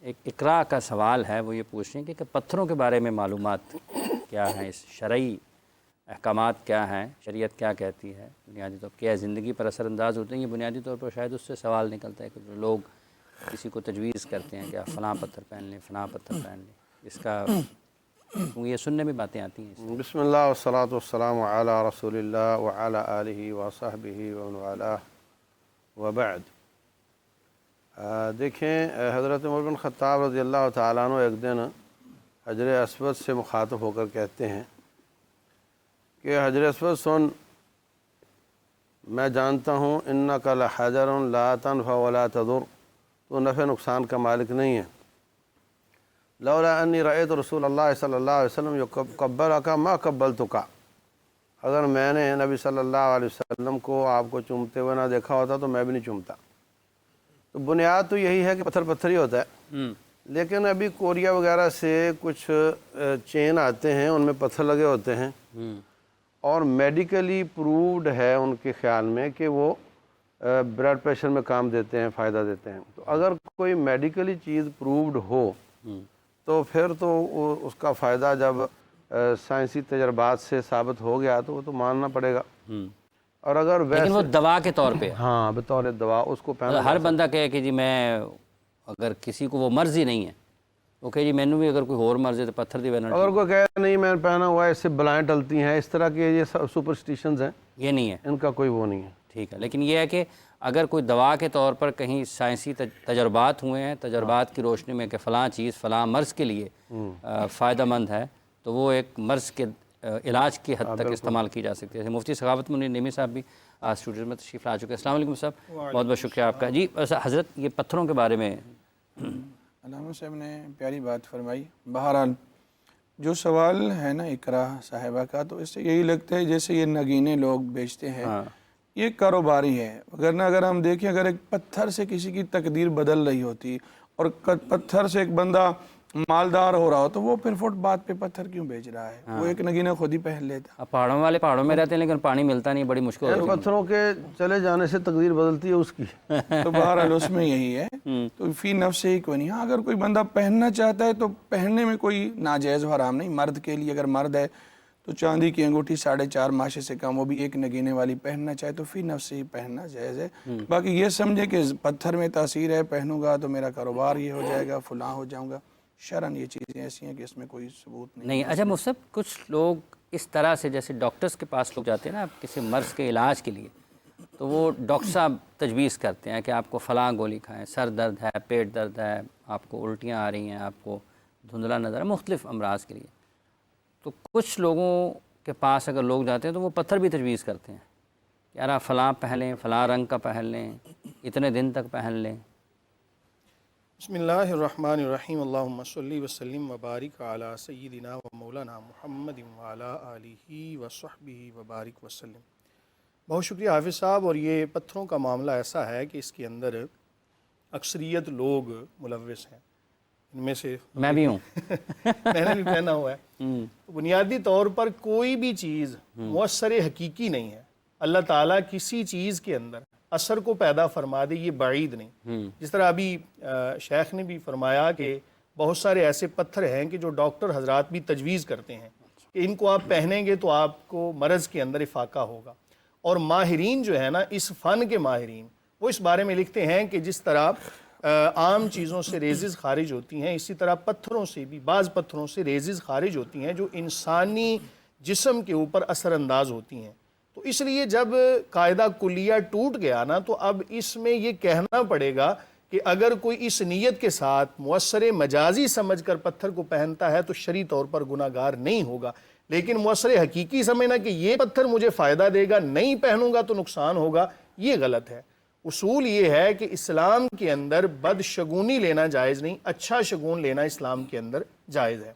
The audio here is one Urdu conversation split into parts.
ایک اقراء کا سوال ہے، وہ یہ پوچھ رہے ہیں کہ پتھروں کے بارے میں معلومات کیا ہیں، اس شرعی احکامات کیا ہیں، شریعت کیا کہتی ہے، بنیادی طور پر کیا زندگی پر اثر انداز ہوتے ہیں. یہ بنیادی طور پر شاید اس سے سوال نکلتا ہے کہ لوگ کسی کو تجویز کرتے ہیں کہ آپ فلاں پتھر پہن لیں، فلاں پتھر پہن لیں، اس کا یہ سننے میں باتیں آتی ہیں. بسم اللہ والصلاة والسلام علی رسول اللہ وعلی آلہ وصحبہ ومن والاه وبعد. دیکھیں، حضرت عمر بن خطاب رضی اللہ تعالیٰ عنہ ایک دن حجر اسود سے مخاطب ہو کر کہتے ہیں کہ حجر اسود سن، میں جانتا ہوں انک لحجر لا تنفع ولا تضر، تو نفع نقصان کا مالک نہیں ہے. لولا انی رأیت رسول اللہ صلی اللہ علیہ وسلم یقبلک ما قبلتک، اگر میں نے نبی صلی اللہ علیہ وسلم کو آپ کو چومتے ہوئے نہ دیکھا ہوتا تو میں بھی نہیں چومتا. تو بنیاد تو یہی ہے کہ پتھر پتھر ہی ہوتا ہے، لیکن ابھی کوریا وغیرہ سے کچھ چین آتے ہیں، ان میں پتھر لگے ہوتے ہیں، اور میڈیکلی پرووڈ ہے ان کے خیال میں کہ وہ بلڈ پریشر میں کام دیتے ہیں، فائدہ دیتے ہیں. تو اگر کوئی میڈیکلی چیز پرووڈ ہو تو پھر تو اس کا فائدہ جب سائنسی تجربات سے ثابت ہو گیا تو وہ تو ماننا پڑے گا. اور اگر لیکن وہ دوا کے طور پہ، ہاں بطور دوا اس کو پہنا ہر بندہ کہے کہ جی میں، اگر کسی کو وہ مرض ہی نہیں ہے وہ کہے جی مینوں بھی اگر کوئی اور مرض ہے تو پتھر دی وینا، اگر کوئی کہے نہیں میں نے پہنا ہوا ہے اس سے بلائیں ٹلتی ہیں، اس طرح کے یہ سپرسٹیشنز ہیں، یہ نہیں ہے. ان کا کوئی وہ نہیں ہے. ٹھیک ہے، لیکن یہ ہے کہ اگر کوئی دوا کے طور پر کہیں سائنسی تجربات ہوئے ہیں، تجربات کی روشنی میں کہ فلاں چیز فلاں مرض کے لیے فائدہ مند ہے، تو وہ ایک مرض کے علاج کی حد تک استعمال کی جا سکتی ہے. مفتی سخاوت منیر نیمی صاحب بھی اسٹوڈیو میں تشریف لا چکے ہیں. السلام علیکم صاحب، بہت بہت شکریہ آپ کا. جی حضرت، یہ پتھروں کے بارے میں علامہ صاحب نے پیاری بات فرمائی. بہرحال جو سوال ہے نا اقراء صاحبہ کا، تو اس سے یہی لگتا ہے جیسے یہ نگینے لوگ بیچتے ہیں، یہ کاروباری ہے. ورنہ اگر ہم دیکھیں، اگر ایک پتھر سے کسی کی تقدیر بدل رہی ہوتی اور پتھر سے ایک بندہ مالدار ہو رہا ہو تو وہ پھر فٹ بات پہ پتھر کیوں بیچ رہا ہے؟ وہ ایک نگینہ خود ہی پہن لیتا. اب پہاڑوں والے پہاڑوں میں رہتے ہیں لیکن پانی ملتا نہیں، بڑی مشکل ہوتی ہے. پتھروں کے چلے جانے سے تقدیر بدلتی ہے اس کی. تو بہرحال اس میں یہی ہے، تو فی نفس سے ہی کوئی نہیں. ہاں اگر کوئی بندہ پہننا چاہتا ہے تو پہننے میں کوئی ناجائز و حرام نہیں. مرد کے لیے اگر مرد ہے تو چاندی کی انگوٹھی 4.5 ماشے سے کم وہ بھی ایک نگینے والی پہننا چاہے تو فی نفس سے ہی پہننا جائز ہے. باقی یہ سمجھے کہ پتھر میں تاثیر ہے، پہنوں گا تو میرا کاروبار یہ ہو جائے گا، فلاں ہو جاؤں گا، شرعاً یہ چیزیں ایسی ہیں کہ اس میں کوئی ثبوت نہیں. اچھا مفتی صاحب، کچھ لوگ اس طرح سے جیسے ڈاکٹرز کے پاس لوگ جاتے ہیں نا کسی مرض کے علاج کے لیے، تو وہ ڈاکٹر صاحب تجویز کرتے ہیں کہ آپ کو فلاں گولی کھائیں، سر درد ہے، پیٹ درد ہے، آپ کو الٹیاں آ رہی ہیں، آپ کو دھندلا نظر ہے، مختلف امراض کے لیے. تو کچھ لوگوں کے پاس اگر لوگ جاتے ہیں تو وہ پتھر بھی تجویز کرتے ہیں کہ یار آپ فلاں پہن لیں، فلاں رنگ کا پہن لیں، اتنے دن تک پہن لیں. بسم اللہ الرحمن الرحیم. اللہم صلی وسلم وبارک علی سیدنا و مولانا محمد وعلی آلہ وصحبہ وبارک وسلم. بہت شکریہ حافظ صاحب. اور یہ پتھروں کا معاملہ ایسا ہے کہ اس کے اندر اکثریت لوگ ملوث ہیں، ان میں سے میں بھی ہوں. میں نے بھی پہنا ہوا ہے. بنیادی طور پر کوئی بھی چیز مؤثر حقیقی نہیں ہے. اللہ تعالیٰ کسی چیز کے اندر اثر کو پیدا فرما دے، یہ بعید نہیں. جس طرح ابھی شیخ نے بھی فرمایا کہ بہت سارے ایسے پتھر ہیں کہ جو ڈاکٹر حضرات بھی تجویز کرتے ہیں کہ ان کو آپ پہنیں گے تو آپ کو مرض کے اندر افاقہ ہوگا. اور ماہرین جو ہے نا، اس فن کے ماہرین، وہ اس بارے میں لکھتے ہیں کہ جس طرح عام چیزوں سے ریزز خارج ہوتی ہیں، اسی طرح پتھروں سے بھی، بعض پتھروں سے ریزز خارج ہوتی ہیں جو انسانی جسم کے اوپر اثر انداز ہوتی ہیں. تو اس لیے جب قاعدہ کلیہ ٹوٹ گیا نا، تو اب اس میں یہ کہنا پڑے گا کہ اگر کوئی اس نیت کے ساتھ مؤثر مجازی سمجھ کر پتھر کو پہنتا ہے تو شرعی طور پر گناہ گار نہیں ہوگا. لیکن مؤثر حقیقی سمجھنا کہ یہ پتھر مجھے فائدہ دے گا، نہیں پہنوں گا تو نقصان ہوگا، یہ غلط ہے. اصول یہ ہے کہ اسلام کے اندر بد شگونی لینا جائز نہیں، اچھا شگون لینا اسلام کے اندر جائز ہے.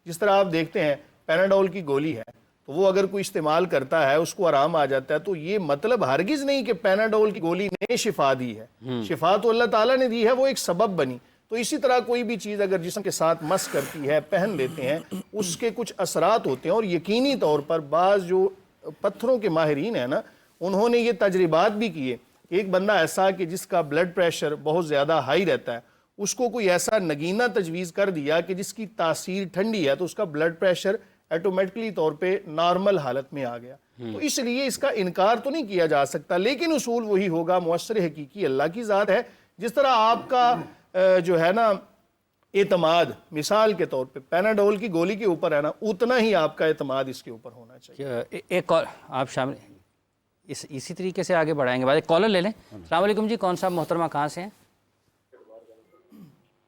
جس طرح آپ دیکھتے ہیں پیناڈول کی گولی ہے، تو وہ اگر کوئی استعمال کرتا ہے، اس کو آرام آ جاتا ہے، تو یہ مطلب ہرگز نہیں کہ پیناڈول کی گولی نے شفا دی ہے. شفا تو اللہ تعالیٰ نے دی ہے، وہ ایک سبب بنی. تو اسی طرح کوئی بھی چیز اگر جسم کے ساتھ مس کرتی ہے، پہن لیتے ہیں، اس کے کچھ اثرات ہوتے ہیں. اور یقینی طور پر بعض جو پتھروں کے ماہرین ہیں نا، انہوں نے یہ تجربات بھی کیے کہ ایک بندہ ایسا کہ جس کا بلڈ پریشر بہت زیادہ ہائی رہتا ہے، اس کو کوئی ایسا نگینہ تجویز کر دیا کہ جس کی تاثیر ٹھنڈی ہے، تو اس کا بلڈ پریشر ایٹومیٹکلی طور پہ نارمل حالت میں آ گیا. تو اس لیے اس کا انکار تو نہیں کیا جا سکتا، لیکن اصول وہی ہوگا، مؤثر حقیقی اللہ کی ذات ہے. جس طرح آپ کا جو ہے نا اعتماد مثال کے طور پہ پیناڈول کی گولی کے اوپر ہے نا، اتنا ہی آپ کا اعتماد اس کے اوپر ہونا چاہیے. ایک کال آپ شامل اسی طریقے سے آگے بڑھائیں گے. بعد ایک کالر لے لیں. السلام علیکم جی، کون صاحب محترمہ کہاں سے ہیں؟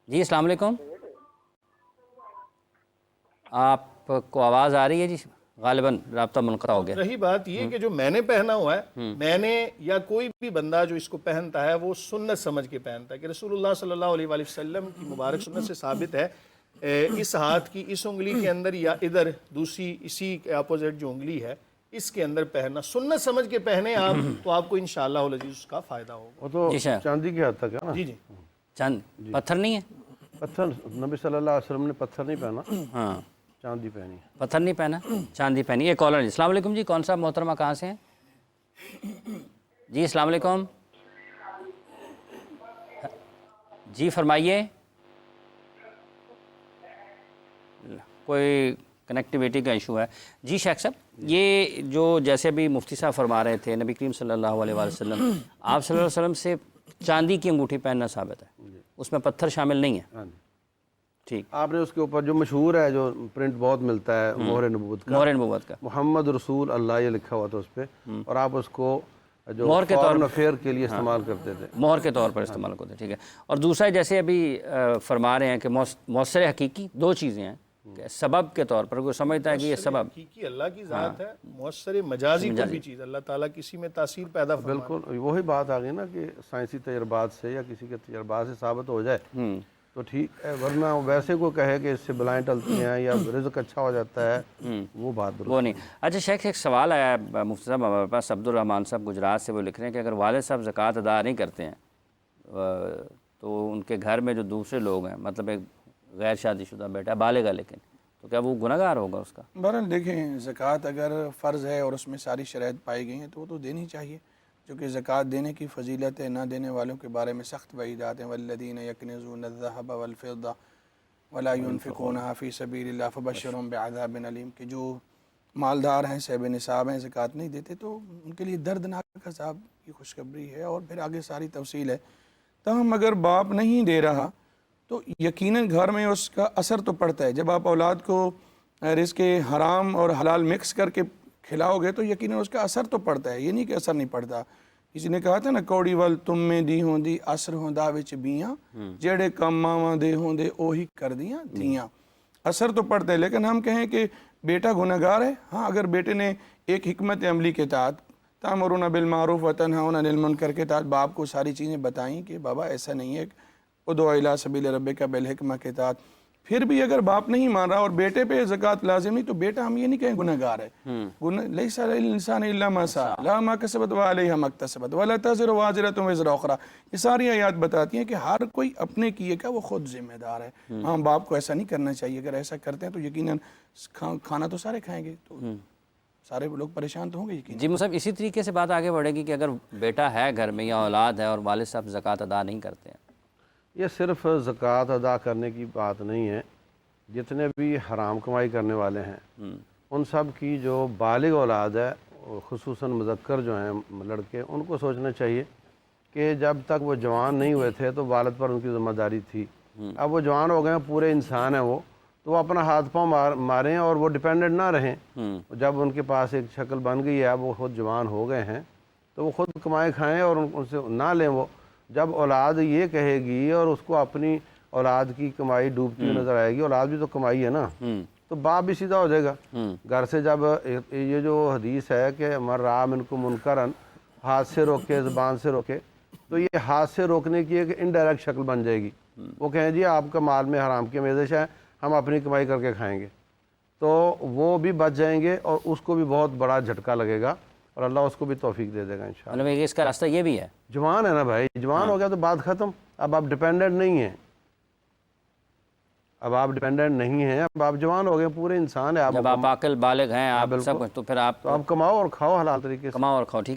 جی السلام علیکم. آپ کو آواز آ رہی ہے جی؟ غالباً رابطہ منقطع ہو گیا. رہی بات یہ کہ جو میں نے پہنا ہوا ہے، میں نے یا کوئی بھی بندہ جو اس کو پہنتا ہے وہ سنت سمجھ کے پہنتا ہے کہ رسول اللہ صلی اللہ علیہ وآلہ وسلم کی مبارک سنت سے ثابت ہے اس ہاتھ کی اس انگلی کے اندر یا ادھر دوسری اسی کے اپوزٹ جو انگلی ہے اس کے اندر پہننا، سنت سمجھ کے پہنے آپ تو آپ کو انشاءاللہ العزیز اس کا فائدہ ہوگا. وہ تو چاندی کی حد تک ہے نا. جی جی چند پتھر نہیں ہے؟ پتھر نبی صلی اللہ علیہ وسلم نے پتھر نہیں پہنا، ہاں چاندی پہنی ہے. پتھر نہیں پہنا، چاندی پہنی. ایک کالر. السلام علیکم جی، کون صاحب محترمہ کہاں سے ہیں؟ جی السلام علیکم. جی فرمائیے. کوئی کنیکٹیویٹی کا ایشو ہے. جی شیخ صاحب، یہ جو جیسے ابھی مفتی صاحب فرما رہے تھے، نبی کریم صلی اللہ علیہ وآلہ وسلم آپ صلی اللہ علیہ وسلم سے چاندی کی انگوٹھی پہننا ثابت ہے، اس میں پتھر شامل نہیں ہے. ہاں جی. ٹھیک. آپ نے اس کے اوپر جو مشہور ہے، جو پرنٹ بہت ملتا ہے، مہر نبوت کا، مہر نبوت کا، محمد رسول اللہ یہ لکھا ہوا تھا اس پہ، اور آپ اس کو جو مہر کے طور فارن افیئر کے لیے استعمال کرتے تھے، مہر کے طور پر استعمال کرتے ہیں. ٹھیک ہے. اور دوسرا جیسے ابھی فرما رہے ہیں کہ مؤثر حقیقی دو چیزیں ہیں کہ سبب کے طور پر کوئی سمجھتا ہے کہ یہ سبب حقیقی اللہ کی ذات ہے، مؤثر مجازی کوئی بھی چیز اللہ تعالیٰ کسی میں تاثیر پیدا فرما. بالکل وہی بات آ گئی نا کہ سائنسی تجربات سے یا کسی کے تجربات سے ثابت ہو جائے تو ٹھیک ہے، ورنہ ویسے کو کہے کہ اس سے بلائیں ٹلتی ہیں یا رزق اچھا ہو جاتا ہے، وہ بات درست وہ نہیں. اچھا شیخ، ایک سوال آیا ہے مفتی صاحب ہمارے پاس، عبدالرحمٰن صاحب گجرات سے. وہ لکھ رہے ہیں کہ اگر والد صاحب زکوٰۃ ادا نہیں کرتے ہیں تو ان کے گھر میں جو دوسرے لوگ ہیں، مطلب ایک غیر شادی شدہ بیٹا ہے، بالغ ہے لیکن، تو کیا وہ گناہ گار ہوگا اس کا؟ بہرحال دیکھیں، زکوٰۃ اگر فرض ہے اور اس میں ساری شرائط پائی گئی ہیں تو وہ تو دینی چاہیے، چونکہ زکوٰۃ دینے کی فضیلت ہے. نہ دینے والوں کے بارے میں سخت وعیدات ہیں. والذین یکنزون الذھب والفضہ ولا ينفقونها فی سبیل اللہ فبشرهم بعذاب علیم، کہ جو مالدار ہیں، صاحب نصاب ہیں، زکوٰۃ نہیں دیتے تو ان کے لیے دردناک عذاب کی خوشخبری ہے. اور پھر آگے ساری تفصیل ہے. تاہم اگر باپ نہیں دے رہا تو یقیناً گھر میں اس کا اثر تو پڑتا ہے. جب آپ اولاد کو رزق حرام اور حلال مکس کر کے کھلاؤ گے تو یقیناً اس کا اثر تو پڑتا ہے. یہ نہیں کہ اثر نہیں پڑتا. کسی نے کہا تھا نا، کوڑی ول تم میں دی ہوں دی اثر ہوں دا وچ بیاں، جڑے کم ماواں دے ہوں دے اوہی کر دیاں دھیاں. اثر تو پڑتا ہے. لیکن ہم کہیں کہ بیٹا گناہ گار ہے، ہاں اگر بیٹے نے ایک حکمت عملی کے تحت تأمرون بالمعروف وتنہون عن المنکر کے تحت باپ کو ساری چیزیں بتائیں کہ بابا ایسا نہیں ہے، ادعو الی سبیل ربک بالحکمہ کے تحت، پھر بھی اگر باپ نہیں مان رہا اور بیٹے پہ زکوٰۃ لازم نہیں، تو بیٹا ہم یہ نہیں کہیں گناہ گار ہے. لیس علی الانسان الا ما سعی، لا ما کسبت وعلیہا ما اکتسبت ولا تزر وازرۃ وزر اخری. یہ ساری آیات بتاتی ہیں کہ ہر کوئی اپنے کیے کا وہ خود ذمہ دار ہے. ہاں باپ کو ایسا نہیں کرنا چاہیے. اگر ایسا کرتے ہیں تو یقیناً کھانا تو سارے کھائیں گے، تو سارے لوگ پریشان تو ہوں گے یقیناً. جی مصعب، اسی طریقے سے بات آگے بڑھے گی کہ اگر بیٹا ہے گھر میں یا اولاد ہے اور والد صاحب زکوٰۃ ادا نہیں کرتے ہیں. یہ صرف زکوٰۃ ادا کرنے کی بات نہیں ہے. جتنے بھی حرام کمائی کرنے والے ہیں ان سب کی جو بالغ اولاد ہے، خصوصاً مذکر جو ہیں لڑکے، ان کو سوچنا چاہیے کہ جب تک وہ جوان نہیں ہوئے تھے تو والد پر ان کی ذمہ داری تھی. اب وہ جوان ہو گئے ہیں، پورے انسان ہیں وہ، تو وہ اپنا ہاتھ پاؤں ماریں اور وہ ڈیپینڈنٹ نہ رہیں. جب ان کے پاس ایک شکل بن گئی ہے، اب وہ خود جوان ہو گئے ہیں، تو وہ خود کمائے کھائیں اور ان سے نہ لیں. وہ جب اولاد یہ کہے گی اور اس کو اپنی اولاد کی کمائی ڈوبتی ہوئی نظر آئے گی، اولاد بھی تو کمائی ہے نا، تو باپ بھی سیدھا ہو جائے گا. گھر سے جب یہ جو حدیث ہے کہ من رأى منکم منکرا، ہاتھ سے روکے، زبان سے روکے، تو یہ ہاتھ سے روکنے کی ایک انڈائریکٹ شکل بن جائے گی. وہ کہیں جی آپ کا مال میں حرام کی آمیزش ہے، ہم اپنی کمائی کر کے کھائیں گے، تو وہ بھی بچ جائیں گے اور اس کو بھی بہت بڑا جھٹکا لگے گا اور اللہ اس کو بھی توفیق دے دے گا انشاءاللہ. مطلب اس کا راستہ یہ بھی ہے، جوان ہے نا بھائی، جوان ہو گیا تو بات ختم. اب آپ ڈیپینڈنٹ نہیں ہیں، اب آپ ڈیپینڈنٹ نہیں ہیں، اب آپ جوان ہو گئے، پورے انسان ہے. جب آپ عاقل بالغ ہیں، آپ سب کچھ، تو پھر آپ کماؤ اور کھاؤ حلال طریقے سے. کماؤ اور کھاؤ. ٹھیک